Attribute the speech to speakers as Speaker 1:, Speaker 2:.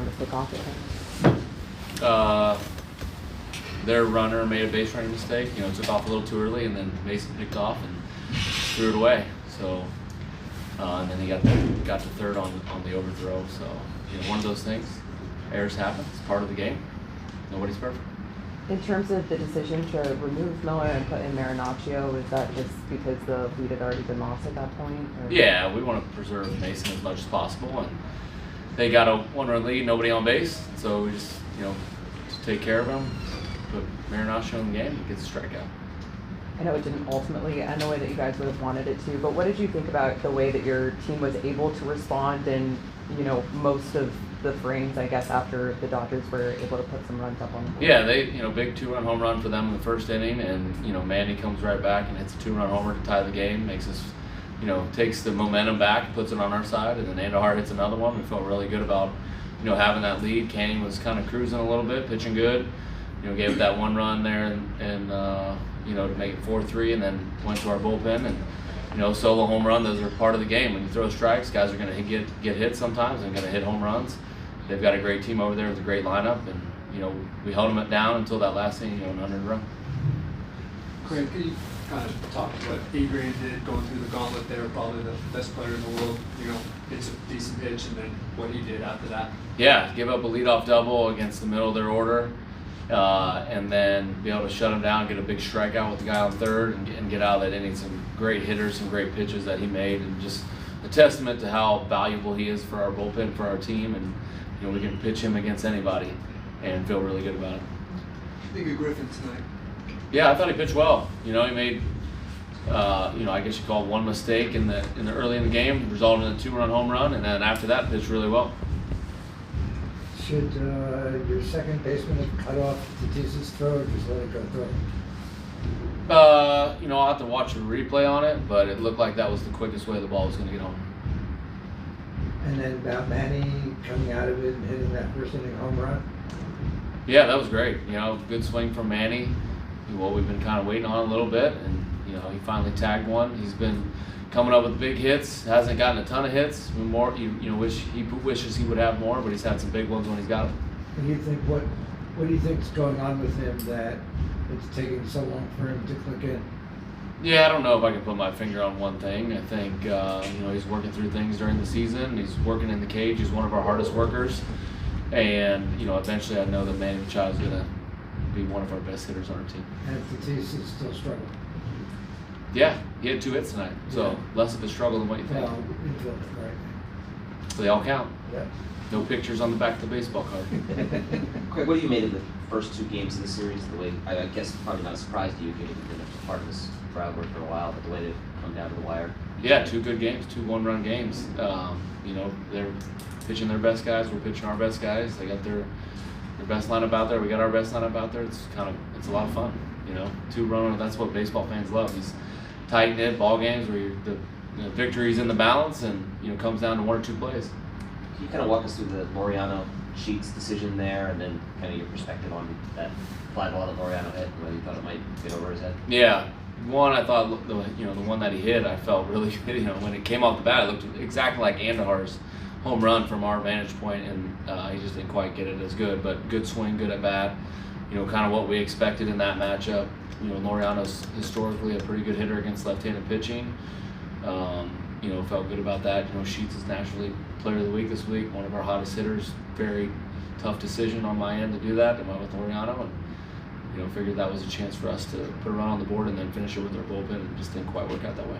Speaker 1: on the pickoff attempt?
Speaker 2: Their runner made a base running mistake. Took off a little too early, and then Mason picked off and threw it away. So, and then he got to third on the overthrow. So, one of those things. Errors happen. It's part of the game. Nobody's perfect.
Speaker 1: In terms of the decision to remove Miller and put in Marinaccio, is that just because the lead had already been lost at that point? Or?
Speaker 2: Yeah, we want to preserve Mason as much as possible, and they got a one-run lead, nobody on base, so we just take care of him, put Marinaccio in the game, and gets a strikeout.
Speaker 1: I know it didn't ultimately end the way that you guys would have wanted it to, but what did you think about the way that your team was able to respond in most of the frames, I guess, after the Dodgers were able to put some runs up on the board?
Speaker 2: Yeah, they big 2-run home run for them in the first inning, and Manny comes right back and hits a 2-run homer to tie the game, makes us takes the momentum back, puts it on our side, and then Andahar hits another one. We felt really good about having that lead. Canning was kind of cruising a little bit, pitching good. Gave it that 1 run there and to make it 4-3, and then went to our bullpen and solo home run. Those are part of the game. When you throw strikes, guys are going to get hit sometimes and going to hit home runs. They've got a great team over there with a great lineup, and we held them down until that last inning, an unearned run.
Speaker 3: Craig, can you kind of talk to what Adrian did going through the gauntlet there? Probably the best player in the world. Hits a decent pitch, and then what he did after that.
Speaker 2: Yeah, give up a leadoff double against the middle of their order, and then be able to shut him down, get a big strikeout with the guy on third, and get out of that inning. Some great hitters, some great pitches that he made, and just a testament to how valuable he is for our bullpen, for our team, and we can pitch him against anybody and feel really good about it.
Speaker 3: Think of Griffin tonight.
Speaker 2: Yeah, I thought he pitched well. He made, I guess you call it one mistake in the early in the game, resulted in a 2-run home run, and then after that, pitched really well.
Speaker 4: Should your second baseman have cut off Tatís' throw or just let it go through?
Speaker 2: I'll have to watch a replay on it, but it looked like that was the quickest way the ball was going to get home.
Speaker 4: And then about Manny coming out of it and hitting that first inning home run?
Speaker 2: Yeah, that was great. Good swing from Manny. What we've been kind of waiting on a little bit, and he finally tagged one. He's been coming up with big hits. Hasn't gotten a ton of hits. More, wishes he would have more, but he's had some big ones when he's got them.
Speaker 4: And you think what do you think is going on with him that it's taking so long for him to click in?
Speaker 2: Yeah, I don't know if I can put my finger on one thing. I think he's working through things during the season. He's working in the cage. He's one of our hardest workers, and eventually I know that Manny Machado is going to be one of our best hitters on our team.
Speaker 4: And Tatis is still struggling.
Speaker 2: Yeah, he had 2 hits tonight, so less of a struggle than what you think.
Speaker 4: Well, infield, right?
Speaker 2: So they all count.
Speaker 4: Yeah.
Speaker 2: No pictures on the back of the baseball card.
Speaker 5: Craig, what do you made of the first 2 games of the series? The way, I guess, probably not a surprise to you, given you've been a part of this crowd work for a while, but the way they've come down to the wire.
Speaker 2: Yeah, 2 good games, 2 one-run games. They're pitching their best guys. We're pitching our best guys. They got their best lineup out there. We got our best lineup out there. It's a lot of fun. 2 run. That's what baseball fans love. These tight-knit ball games where the victory's in the balance and comes down to 1 or 2 plays.
Speaker 5: Can you kind of walk us through the Laureano Sheets decision there, and then kind of your perspective on that fly ball that Laureano hit, and whether you thought it might get over his head?
Speaker 2: Yeah, one I thought the one that he hit, I felt really good. When it came off the bat, it looked exactly like Andahar's home run from our vantage point, and he just didn't quite get it as good. But good swing, good at bat. Kind of what we expected in that matchup. Laureano's historically a pretty good hitter against left-handed pitching. Felt good about that. Sheets is naturally player of the week this week, one of our hottest hitters. Very tough decision on my end to do that. I went with Laureano and figured that was a chance for us to put a run on the board and then finish it with our bullpen, and just didn't quite work out that way.